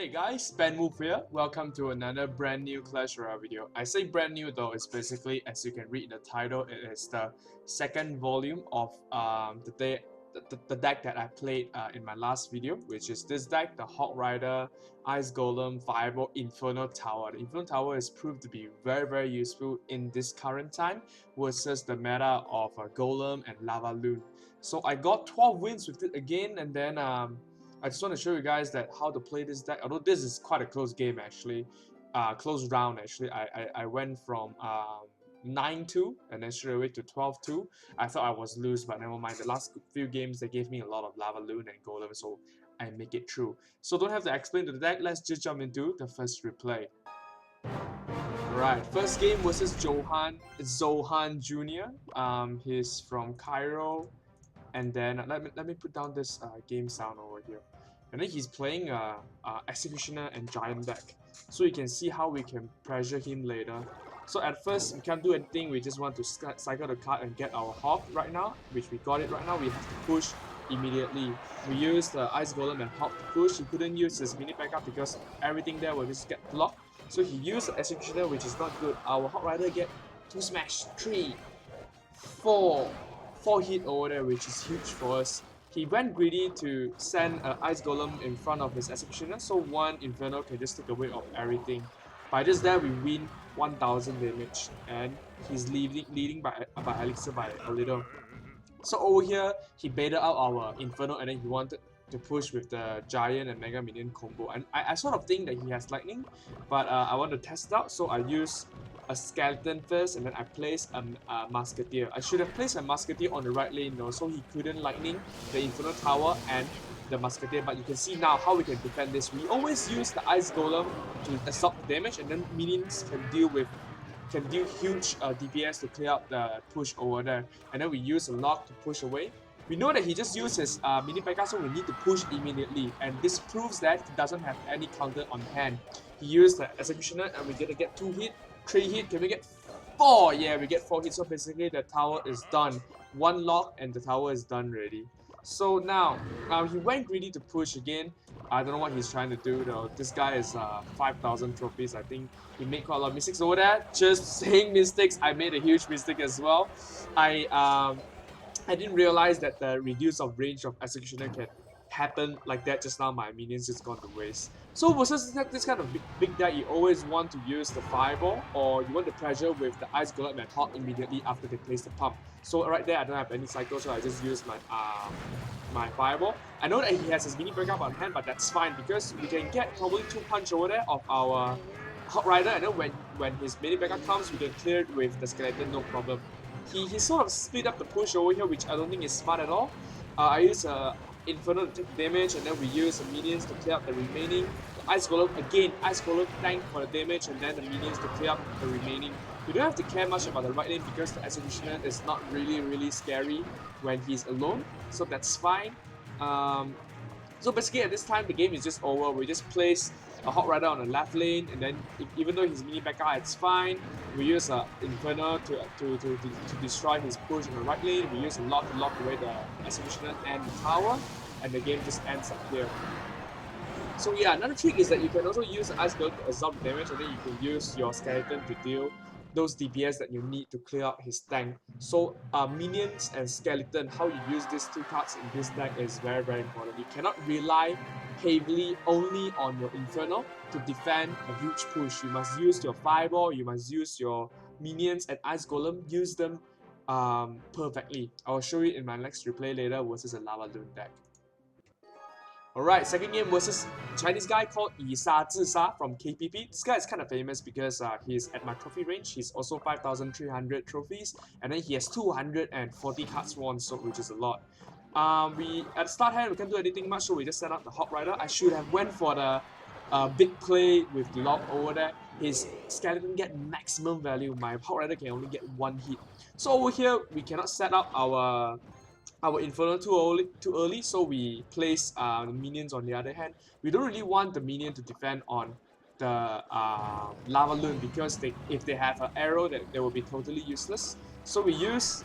Hey guys, BenWolf here. Welcome to another brand new Clash Royale video. I say brand new though, it's basically, as you can read in the title, it is the second volume of the deck that I played in my last video, which is this deck, the Hog Rider Ice Golem Fireball Inferno Tower. The Inferno Tower is proved to be very useful in this current time versus the meta of Golem and Lava Loon. So I got 12 wins with it again, and then I just want to show you guys that how to play this deck. Although this is quite a close game actually, close round actually. I went from 9-2 and then straight away to 12-2. I thought I was loose, but never mind. The last few games they gave me a lot of Lava Loon and Golem, so I make it through. So don't have to explain to the deck. Let's just jump into the first replay. Right, first game versus Zohan Jr. He's from Cairo. And then let me put down this game sound over here. And then he's playing Executioner and Giant deck. So you can see how we can pressure him later. So at first, we can't do anything. We just want to cycle the card and get our Hog right now, which we got it right now. We have to push immediately. We use the Ice Golem and Hog to push. He couldn't use his mini backup because everything there will just get blocked. So he used the Executioner, which is not good. Our Hog Rider get 2 smash, 3, 4 hit over there, which is huge for us. He went greedy to send an Ice Golem in front of his Executioner, so one Inferno can just take away of everything. By this there, we win 1000 damage, and he's leading by Elixir by a little. So over here, he baited out our Inferno, and then he wanted to push with the Giant and Mega Minion combo. And I sort of think that he has Lightning, but I want to test it out, so I use a Skeleton first, and then I place a Musketeer. I should have placed a Musketeer on the right lane though, so he couldn't Lightning the Inferno Tower and the Musketeer. But you can see now how we can defend this. We always use the Ice Golem to absorb the damage, and then minions can deal huge DPS to clear out the push over there. And then we use a lock to push away. We know that he just used his mini backup, so we need to push immediately, and this proves that he doesn't have any counter on hand. He used the Executioner, and we're gonna get 2 hit, 3 hit. Can we get 4? Yeah, we get 4 hits. So basically, the tower is done. 1 lock, and the tower is done already. So now, he went greedy to push again. I don't know what he's trying to do though. This guy is 5,000 trophies. I think he made quite a lot of mistakes over there. Just saying mistakes, I made a huge mistake as well. I didn't realize that the reduce of range of Executioner can happen like that just now. My minions just gone to waste. So versus this kind of big deck, you always want to use the Fireball, or you want to pressure with the Ice Golem and Hog immediately after they place the pump. So right there, I don't have any cycle, so I just use my Fireball. I know that he has his mini backup on hand, but that's fine because we can get probably 2 punch over there of our Hog Rider, and then when his mini backup comes, we can clear it with the Skeleton, no problem. He sort of split up the push over here, which I don't think is smart at all. I use Inferno to take damage, and then we use the minions to clear up the remaining. The Ice Golem, again, Ice Golem tank for the damage, and then the minions to clear up the remaining. You don't have to care much about the right lane because the Executioner is not really scary when he's alone, so that's fine. So basically at this time the game is just over. We just place a Hog Rider on the left lane, and then even though he's mini backup, it's fine. We use Inferno to destroy his push on the right lane. We use a lock to lock away the Executioner and the tower, and the game just ends up here. So yeah, another trick is that you can also use Ice Golem to absorb damage, and then you can use your Skeleton to deal those DPS that you need to clear out his tank. So minions and Skeleton, how you use these 2 cards in this deck is very important. You cannot rely heavily only on your Inferno to defend a huge push. You must use your Fireball, you must use your minions and Ice Golem, use them perfectly. I will show you in my next replay later versus a Lava Loon deck. Alright, second game versus Chinese guy called Yisa Zisa from KPP. This guy is kind of famous because he's at my trophy range. He's also 5,300 trophies, and then he has 240 cards won, so which is a lot. We at the start hand we can't do anything much, so we just set up the Hog Rider. I should have went for the big play with the lock over there. His Skeleton get maximum value. My Hog Rider can only get 1 hit. So over here we cannot set up our Inferno too early, so we place the minions on the other hand. We don't really want the minion to defend on the Lava Loon because if they have an arrow, they will be totally useless. So we use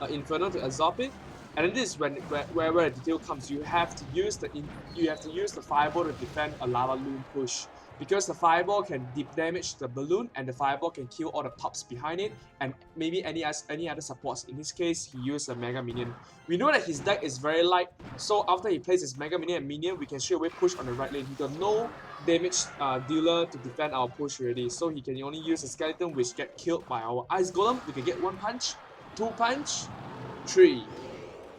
Inferno to absorb it, And then this is where the detail comes. You have to use the fireball to defend a lava loon push, because the fireball can deep damage the balloon, and the fireball can kill all the pups behind it, and maybe any other supports. In this case, he used a mega minion. We know that his deck is very light, so after he plays his mega minion and minion, we can straight away push on the right lane. He got no damage dealer to defend our push already, so he can only use a skeleton which get killed by our ice golem. We can get 1 punch, 2 punch, 3,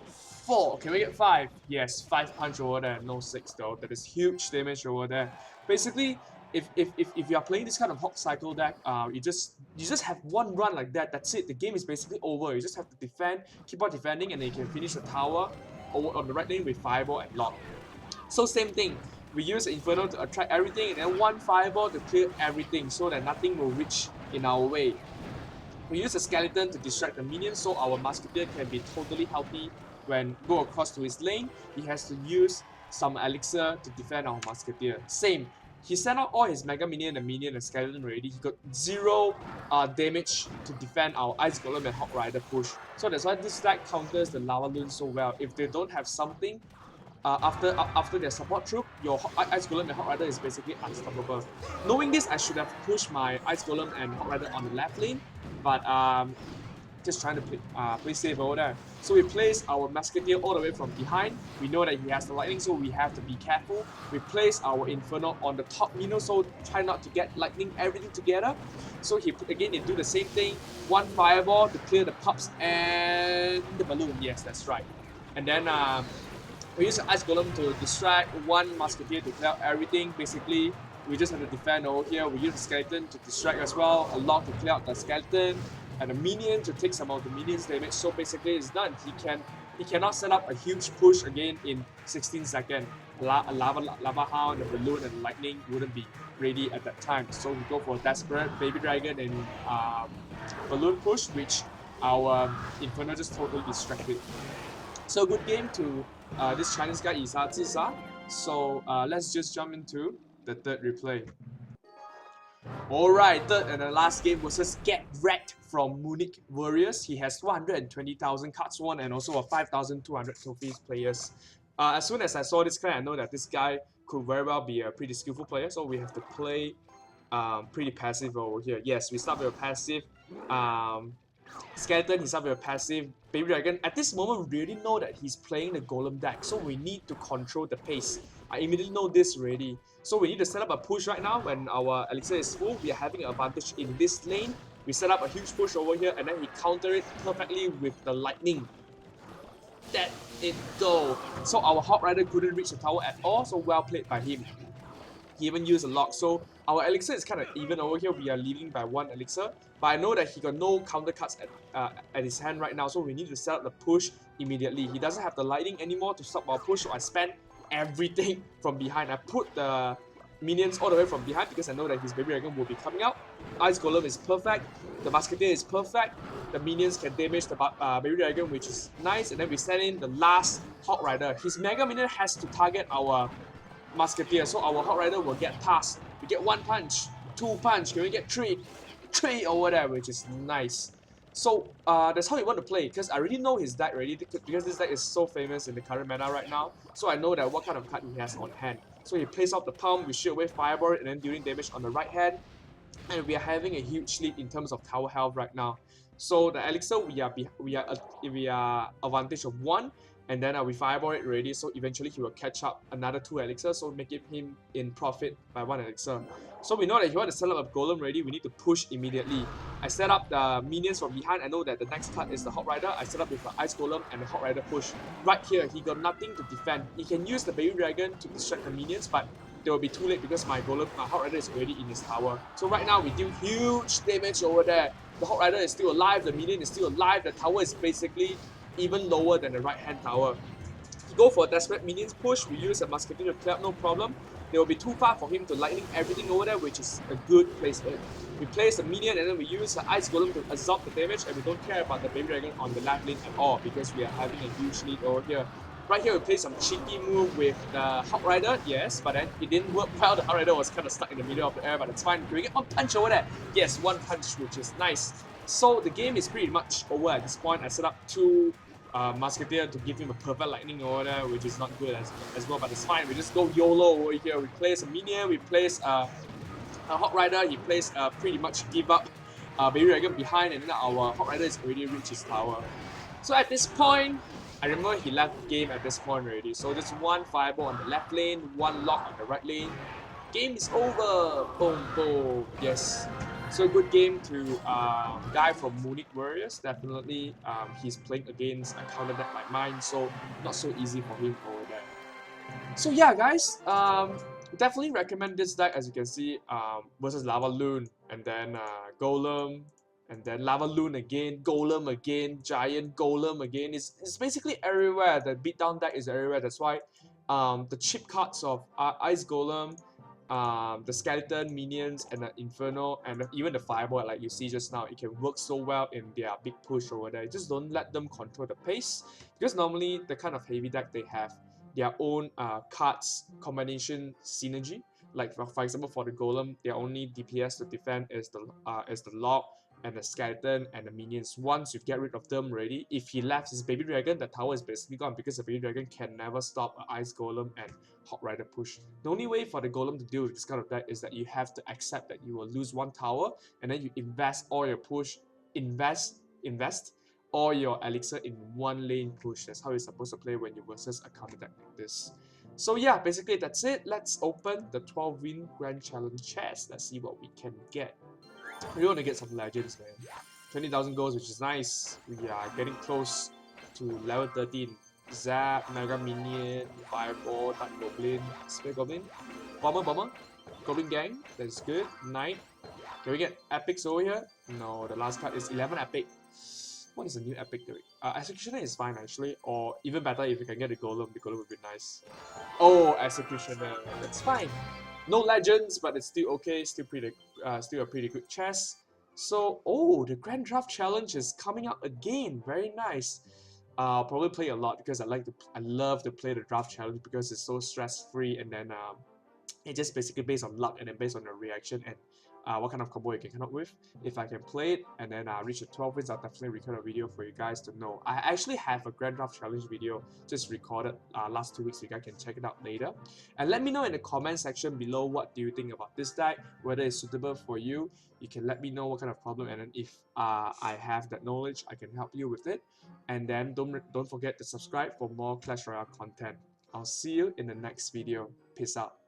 4. Can we get 5? Yes, 5 punch over there. No 6 though. That is huge damage over there. Basically, if you are playing this kind of Hog cycle deck, you just have one run like that. That's it. The game is basically over. You just have to defend, keep on defending, and then you can finish the tower over on the right lane with fireball and lock. So same thing. We use the Inferno to attract everything, and then 1 fireball to clear everything, so that nothing will reach in our way. We use a skeleton to distract the minions, so our musketeer can be totally healthy when go across to his lane. He has to use some elixir to defend our musketeer. Same. He sent out all his mega minion and skeleton already. He got 0 damage to defend our ice golem and Hog Rider push. So that's why this deck counters the lava loon so well. If they don't have something after their support troop, your Ice Golem and Hog Rider is basically unstoppable. Knowing this, I should have pushed my Ice Golem and Hog Rider on the left lane, but just trying to play safe over there. So we place our Musketeer all the way from behind. We know that he has the lightning, so we have to be careful. We place our Inferno on the top minion, so try not to get lightning everything together. So he do the same thing. 1 fireball to clear the pups and the balloon. Yes, that's right. And then we use the Ice Golem to distract, 1 Musketeer to clear out everything. Basically, we just have to defend over here. We use the Skeleton to distract as well, a Lock to clear out the Skeleton, and a Minion to take some of the Minion's damage. So basically, it's done. He cannot set up a huge push again in 16 seconds. Lava Hound, the Balloon, and Lightning wouldn't be ready at that time. So we go for Desperate, Baby Dragon, and Balloon push, which our Inferno just totally distracted. So good game to this Chinese guy Isa Zisa. So let's just jump into the third replay. Alright, third and the last game was just Get Wrecked from Munich Warriors. He has 120,000 cards won and also a 5,200 trophies players. As soon as I saw this guy, I know that this guy could very well be a pretty skillful player, so we have to play pretty passive over here. Yes, we start with a passive Skeleton, he start with a passive Baby Dragon. At this moment, we already know that he's playing the Golem deck, so we need to control the pace. I immediately know this already. So we need to set up a push right now when our elixir is full. We are having an advantage in this lane. We set up a huge push over here, and then he countered it perfectly with the lightning. Let it go. So our Hog Rider couldn't reach the tower at all, so well played by him. He even used a lock, so our elixir is kind of even over here. We are leading by 1 elixir, but I know that he got no counter cards at his hand right now, so we need to set up the push immediately. He doesn't have the lightning anymore to stop our push, so I spent everything from behind. I put the minions all the way from behind because I know that his Baby Dragon will be coming out. Ice Golem is perfect, the Musketeer is perfect, the minions can damage the Baby Dragon, which is nice, and then we send in the last Hog Rider. His Mega Minion has to target our Musketeer, so our Hog Rider will get past. We get 1 punch, 2 punch, can we get 3? 3 over there, which is nice. So that's how you want to play, because I already know his deck already, because this deck is so famous in the current meta right now. So I know that what kind of card he has on hand. So he plays off the palm, we shoot away Fireball, and then dealing damage on the right hand. And we are having a huge lead in terms of tower health right now. So the elixir, we are advantage of 1. And then we fireball it already, so eventually he will catch up another 2 elixirs, so making him in profit by 1 elixir. So we know that if you want to set up a Golem ready, we need to push immediately. I set up the minions from behind. I know that the next card is the Hog Rider. I set up with the Ice Golem and the Hog Rider push. Right here, he got nothing to defend. He can use the Baby Dragon to distract the minions, but they will be too late because my Hog Rider is already in his tower. So right now, we deal huge damage over there. The Hog Rider is still alive, the minion is still alive, the tower is basically even lower than the right hand tower. To go for a desperate minions push, we use a Musketeer to clear up, no problem. They will be too far for him to lightning everything over there, which is a good placement. We place the minion and then we use the Ice Golem to absorb the damage, and we don't care about the Baby Dragon on the left lane at all because we are having a huge lead over here. Right here we play some cheeky move with the Hog Rider, yes, but then it didn't work well. The Hog Rider was kind of stuck in the middle of the air, but it's fine. Can we get 1 punch over there? Yes, 1 punch, which is nice. So the game is pretty much over at this point. I set up 2 Musketeer to give him a perfect lightning order, which is not good as well, but it's fine. We just go YOLO over here. We place a minion, we place a Hog Rider, he plays pretty much give up Baby Dragon behind, and then our Hog Rider is already reached his tower. So at this point, I remember he left the game at this point already. So there's one fireball on the left lane, one lock on the right lane. Game is over! Boom, boom. Yes. So good game to guy from Munich Warriors. Definitely, he's playing against a counter deck like mine, so not so easy for him over there. So yeah, guys, definitely recommend this deck. As you can see, versus Lava Loon, and then Golem, and then Lava Loon again, Golem again, Giant Golem again. It's basically everywhere. The beatdown deck is everywhere. That's why the cheap cards of Ice Golem, the Skeleton minions, and the Inferno, and even the Fireball, like you see just now, it can work so well in their big push over there. Just don't let them control the pace, because normally the kind of heavy deck they have their own cards combination synergy. Like for example, for the Golem, their only DPS to defend is the Log and the Skeleton and the minions. Once you get rid of them already, if he left his Baby Dragon, the tower is basically gone, because the Baby Dragon can never stop an Ice Golem and Hog Rider push. The only way for the Golem to deal with this kind of deck is that you have to accept that you will lose one tower, and then you invest all your push, invest all your elixir in one lane push. That's how you're supposed to play when you versus a counter deck like this. So yeah, basically that's it. Let's open the 12 win grand challenge chest. Let's see what we can get. We want to get some legends, man. 20,000 goals, which is nice. We are getting close to level 13. Zap, Mega Minion, Fireball, Dark Goblin, Spear Goblin, Bomber, Goblin Gang, that's good. Knight. Can we get epics over here? No, the last card is 11 epic. What is a new epic doing? Executioner is fine actually, or even better if you can get the Golem would be nice. Oh, Executioner, that's fine. No legends, but it's still okay, still a pretty good chest. So, oh, the Grand Draft Challenge is coming up again, very nice. I'll probably play a lot because I love to play the Draft Challenge because it's so stress-free, and then it's just basically based on luck and then based on the reaction and what kind of combo you can come up with. If I can play it and then reach the 12 wins, I'll definitely record a video for you guys to know. I actually have a Grand Draft Challenge video just recorded last 2 weeks, so you guys can check it out later. And let me know in the comment section below what do you think about this deck, whether it's suitable for you. You can let me know what kind of problem, and then if I have that knowledge, I can help you with it. And then don't forget to subscribe for more Clash Royale content. I'll see you in the next video. Peace out.